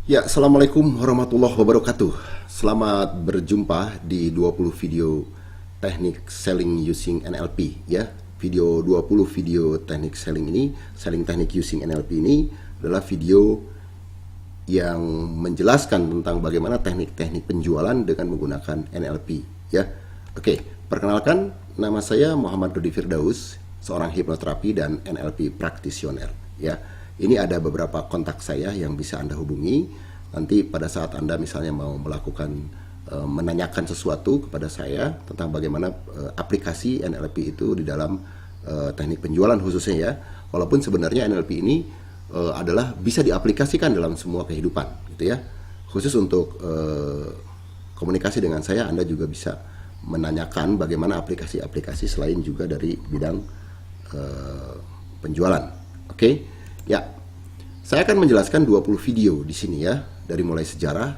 Ya, Assalamualaikum warahmatullahi wabarakatuh. Selamat berjumpa di 20 video teknik selling using NLP ya. Video 20 video teknik selling ini, selling teknik using NLP ini adalah video yang menjelaskan tentang bagaimana teknik-teknik penjualan dengan menggunakan NLP ya. Oke, perkenalkan, nama saya Muhammad Rudi Firdaus, seorang hipnoterapi dan NLP practitioner ya. Ini ada beberapa kontak saya yang bisa Anda hubungi. Nanti pada saat Anda misalnya mau melakukan menanyakan sesuatu kepada saya tentang bagaimana aplikasi NLP itu di dalam teknik penjualan khususnya ya. Walaupun sebenarnya NLP ini adalah bisa diaplikasikan dalam semua kehidupan gitu ya. Khusus untuk komunikasi dengan saya, Anda juga bisa menanyakan bagaimana aplikasi-aplikasi selain juga dari bidang penjualan. Oke? Ya, saya akan menjelaskan 20 video di sini ya, dari mulai sejarah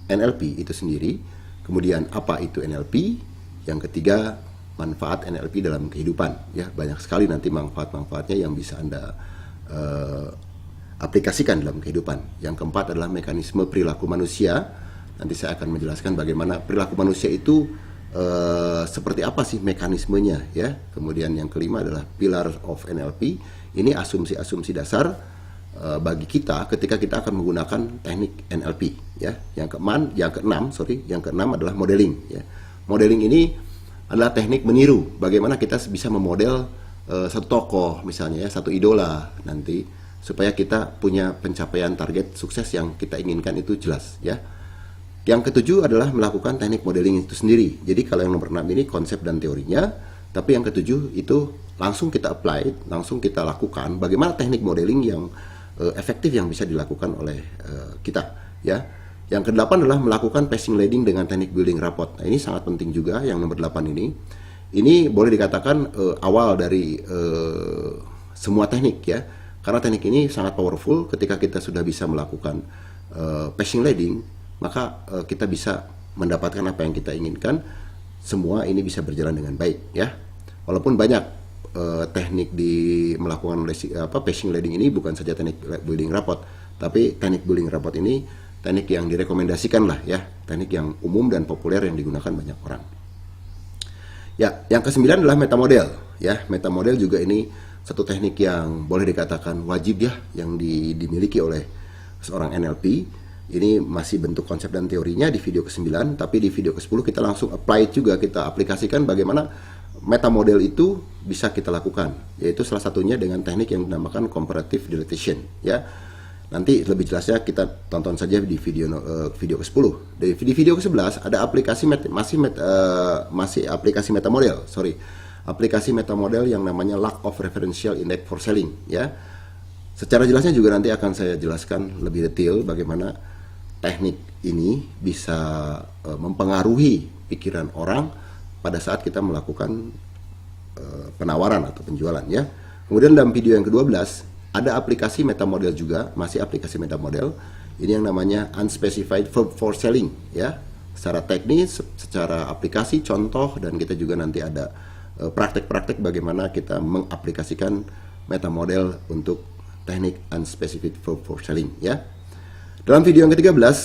NLP itu sendiri, kemudian apa itu NLP, yang ketiga manfaat NLP dalam kehidupan ya, banyak sekali nanti manfaat-manfaatnya yang bisa Anda aplikasikan dalam kehidupan. Yang keempat adalah mekanisme perilaku manusia. Nanti saya akan menjelaskan bagaimana perilaku manusia itu seperti apa sih mekanismenya ya. Kemudian yang kelima adalah pilar of NLP. Ini asumsi-asumsi dasar bagi kita ketika kita akan menggunakan teknik NLP ya. Yang keenam adalah modeling ya. Modeling ini adalah teknik meniru, bagaimana kita bisa memodel satu tokoh misalnya ya, satu idola nanti supaya kita punya pencapaian target sukses yang kita inginkan itu jelas ya. Yang ketujuh adalah melakukan teknik modeling itu sendiri. Jadi kalau yang nomor 6 ini konsep dan teorinya, tapi yang ketujuh itu langsung kita apply, langsung kita lakukan bagaimana teknik modeling yang efektif yang bisa dilakukan oleh kita ya. Yang kedelapan adalah melakukan passing leading dengan teknik building rapport. Nah, ini sangat penting juga yang nomor 8 ini. Ini boleh dikatakan awal dari semua teknik ya. Karena teknik ini sangat powerful. Ketika kita sudah bisa melakukan passing leading, maka kita bisa mendapatkan apa yang kita inginkan. Semua ini bisa berjalan dengan baik ya. Walaupun banyak teknik di melakukan passing leading ini bukan saja teknik building rapport, tapi teknik building rapport ini teknik yang direkomendasikan lah ya, teknik yang umum dan populer yang digunakan banyak orang. Ya, yang kesembilan adalah metamodel ya. Metamodel juga ini satu teknik yang boleh dikatakan wajib ya, yang dimiliki oleh seorang NLP. Ini masih bentuk konsep dan teorinya di video ke-9, tapi di video ke-10 kita langsung apply juga, kita aplikasikan bagaimana metamodel itu bisa kita lakukan, yaitu salah satunya dengan teknik yang dinamakan comparative dilatation ya. Nanti lebih jelasnya kita tonton saja di video ke-10. Di video ke-11 ada aplikasi masih aplikasi metamodel, aplikasi metamodel yang namanya lack of referential index for selling ya. Secara jelasnya juga nanti akan saya jelaskan lebih detail bagaimana teknik ini bisa mempengaruhi pikiran orang pada saat kita melakukan penawaran atau penjualan ya. Kemudian dalam video yang ke-12 ada aplikasi metamodel juga, masih aplikasi metamodel. Ini yang namanya unspecified verb for selling ya. Secara teknis, secara aplikasi, contoh, dan kita juga nanti ada praktek-praktek bagaimana kita mengaplikasikan metamodel untuk teknik unspecified verb for selling ya. Dalam video yang ke-13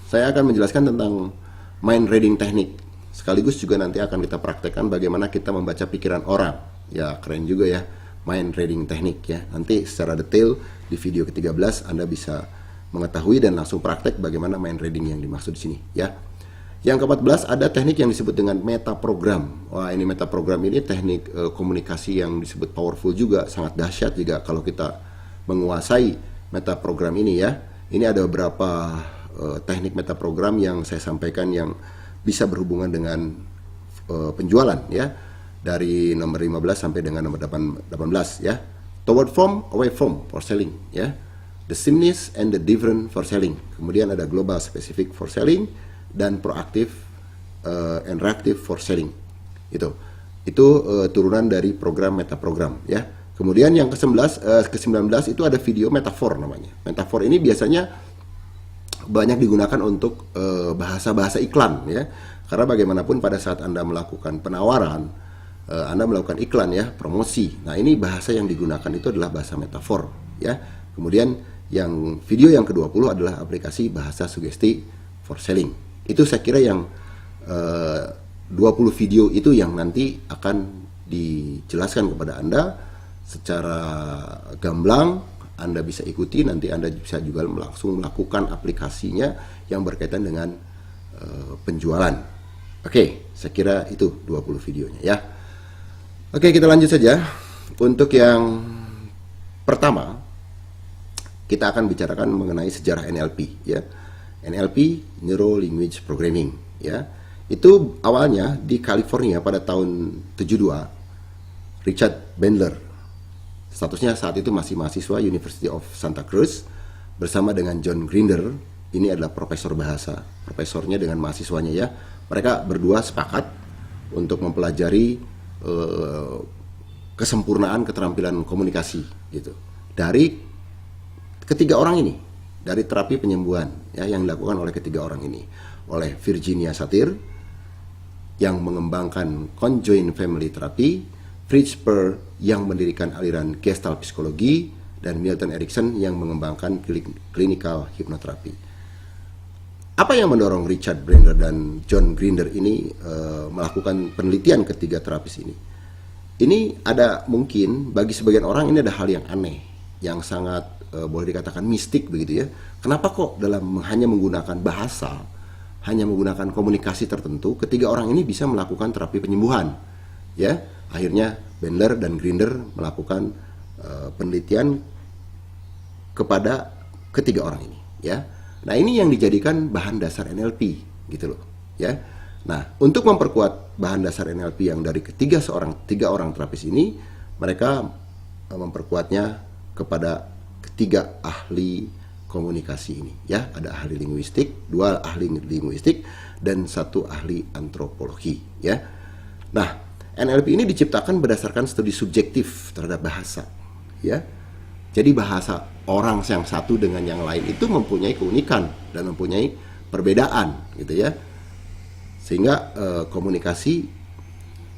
saya akan menjelaskan tentang mind reading teknik. Sekaligus juga nanti akan kita praktekkan bagaimana kita membaca pikiran orang. Ya, keren juga ya, mind reading teknik ya. Nanti secara detail di video ke-13 Anda bisa mengetahui dan langsung praktek bagaimana mind reading yang dimaksud di sini ya. Yang ke-14 ada teknik yang disebut dengan metaprogram. Wah, ini metaprogram ini teknik komunikasi yang disebut powerful juga, sangat dahsyat juga kalau kita menguasai metaprogram ini ya. Ini ada beberapa teknik metaprogram yang saya sampaikan yang bisa berhubungan dengan penjualan ya, dari nomor 15 sampai dengan nomor 18 ya. Toward from, away from for selling ya. The sameness and the different for selling. Kemudian ada global specific for selling dan proactive and reactive for selling. Itu turunan dari program metaprogram ya. Kemudian yang ke-19 itu ada video metafor namanya. Metafor ini biasanya banyak digunakan untuk bahasa-bahasa iklan ya. Karena bagaimanapun pada saat Anda melakukan penawaran, Anda melakukan iklan ya, promosi. Nah, ini bahasa yang digunakan itu adalah bahasa metafor ya. Kemudian Yang video yang ke-20 adalah aplikasi bahasa sugesti for selling. Itu saya kira yang 20 video itu yang nanti akan dijelaskan kepada Anda secara gamblang. Anda bisa ikuti, nanti Anda bisa juga langsung melakukan aplikasinya yang berkaitan dengan penjualan. Oke, saya kira itu 20 videonya ya. Oke, kita lanjut saja. Untuk yang pertama, kita akan bicarakan mengenai sejarah NLP ya. NLP, Neuro Language Programming ya. Itu awalnya di California pada tahun 72. Richard Bandler, statusnya saat itu masih mahasiswa University of Santa Cruz, bersama dengan John Grinder, ini adalah profesor bahasa, profesornya dengan mahasiswanya ya. Mereka berdua sepakat untuk mempelajari kesempurnaan keterampilan komunikasi gitu dari ketiga orang ini, dari terapi penyembuhan ya yang dilakukan oleh ketiga orang ini, oleh Virginia Satir yang mengembangkan Conjoint Family Therapy, Fritz Perls yang mendirikan aliran Gestalt psikologi, dan Milton Erickson yang mengembangkan clinical hypnotherapy. Apa yang mendorong Richard Bandler dan John Grinder ini melakukan penelitian ketiga terapis ini? Ini ada mungkin bagi sebagian orang ini ada hal yang aneh, yang sangat boleh dikatakan mistik begitu ya. Kenapa kok dalam hanya menggunakan bahasa, hanya menggunakan komunikasi tertentu, ketiga orang ini bisa melakukan terapi penyembuhan? Ya, akhirnya Bandler dan Grinder melakukan penelitian kepada ketiga orang ini ya. Nah, ini yang dijadikan bahan dasar NLP gitu loh ya. Nah, untuk memperkuat bahan dasar NLP yang dari tiga orang terapis ini, mereka memperkuatnya kepada ketiga ahli komunikasi ini ya. Ada ahli linguistik, 2 ahli linguistik, dan 1 ahli antropologi ya. Nah, NLP ini diciptakan berdasarkan studi subjektif terhadap bahasa ya. Jadi bahasa orang yang satu dengan yang lain itu mempunyai keunikan dan mempunyai perbedaan gitu ya. Sehingga komunikasi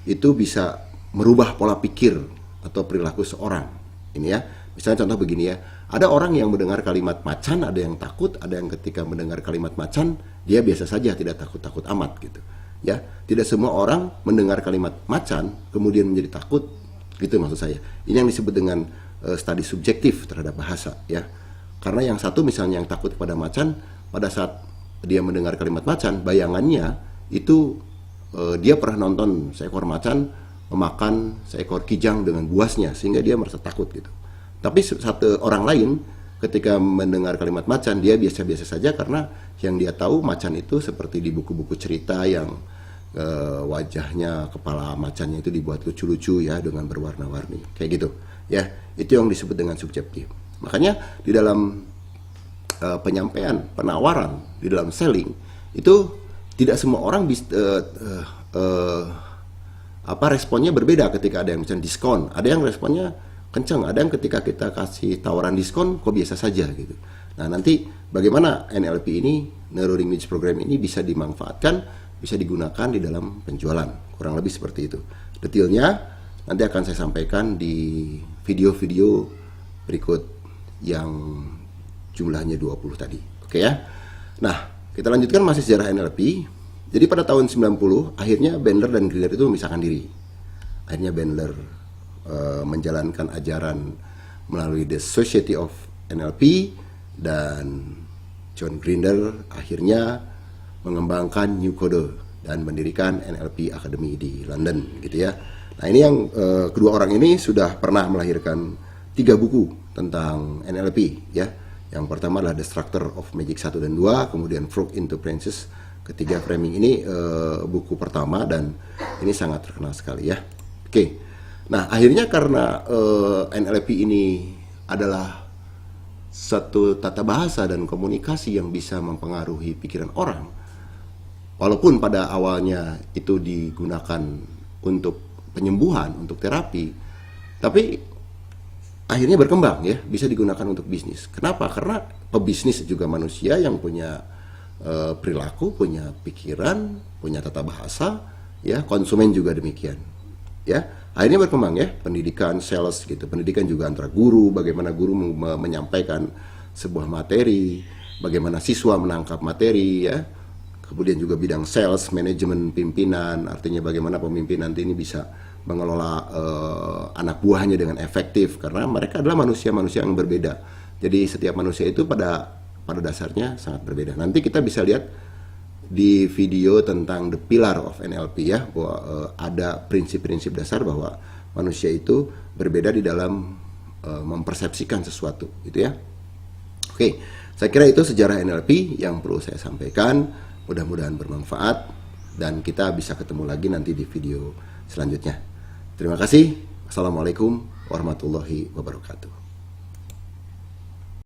itu bisa merubah pola pikir atau perilaku seorang. Ini ya. Misalnya contoh begini ya. Ada orang yang mendengar kalimat macan, ada yang takut, ada yang ketika mendengar kalimat macan dia biasa saja, tidak takut-takut amat gitu. Ya, tidak semua orang mendengar kalimat macan kemudian menjadi takut, gitu maksud saya. Ini yang disebut dengan studi subjektif terhadap bahasa ya. Karena yang satu misalnya yang takut kepada macan, pada saat dia mendengar kalimat macan, bayangannya itu dia pernah nonton seekor macan memakan seekor kijang dengan buasnya sehingga dia merasa takut gitu. Tapi satu orang lain ketika mendengar kalimat macan dia biasa-biasa saja karena yang dia tahu macan itu seperti di buku-buku cerita yang wajahnya, kepala macannya itu dibuat lucu-lucu ya dengan berwarna-warni kayak gitu ya. Itu yang disebut dengan subjektif. Makanya di dalam penyampaian, penawaran, di dalam selling itu tidak semua orang bisa responnya berbeda ketika ada yang misalnya diskon, ada yang responnya kencang, ada yang ketika kita kasih tawaran diskon kok biasa saja gitu. Nah, nanti bagaimana NLP ini, Neuro Language Program ini bisa dimanfaatkan, bisa digunakan di dalam penjualan, kurang lebih seperti itu. Detailnya nanti akan saya sampaikan di video-video berikut yang jumlahnya 20 tadi. Oke ya. Nah, kita lanjutkan masih sejarah NLP. Jadi pada tahun 90 akhirnya Bandler dan Grinder itu memisahkan diri. Akhirnya Bandler menjalankan ajaran melalui The Society of NLP, dan John Grinder akhirnya mengembangkan New Code dan mendirikan NLP Academy di London gitu ya. Nah, ini yang kedua orang ini sudah pernah melahirkan 3 buku tentang NLP ya. Yang pertama adalah The Structure of Magic 1 dan 2, kemudian Frog into Princess. Ketiga framing ini buku pertama dan ini sangat terkenal sekali ya. Oke. Nah, akhirnya karena NLP ini adalah satu tata bahasa dan komunikasi yang bisa mempengaruhi pikiran orang, walaupun pada awalnya itu digunakan untuk penyembuhan, untuk terapi, tapi akhirnya berkembang ya, bisa digunakan untuk bisnis. Kenapa? Karena pebisnis juga manusia yang punya perilaku, punya pikiran, punya tata bahasa, ya, konsumen juga demikian. Ya, akhirnya berkembang ya, pendidikan, sales gitu. Pendidikan juga antara guru, bagaimana guru menyampaikan sebuah materi, bagaimana siswa menangkap materi ya. Kemudian juga bidang sales, manajemen pimpinan, artinya bagaimana pemimpin nanti ini bisa mengelola anak buahnya dengan efektif, karena mereka adalah manusia-manusia yang berbeda. Jadi setiap manusia itu pada dasarnya sangat berbeda. Nanti kita bisa lihat di video tentang the pillar of NLP ya, bahwa ada prinsip-prinsip dasar bahwa manusia itu berbeda di dalam mempersepsikan sesuatu, gitu ya. Oke, saya kira itu sejarah NLP yang perlu saya sampaikan. Mudah-mudahan bermanfaat dan kita bisa ketemu lagi nanti di video selanjutnya. Terima kasih. Assalamualaikum warahmatullahi wabarakatuh.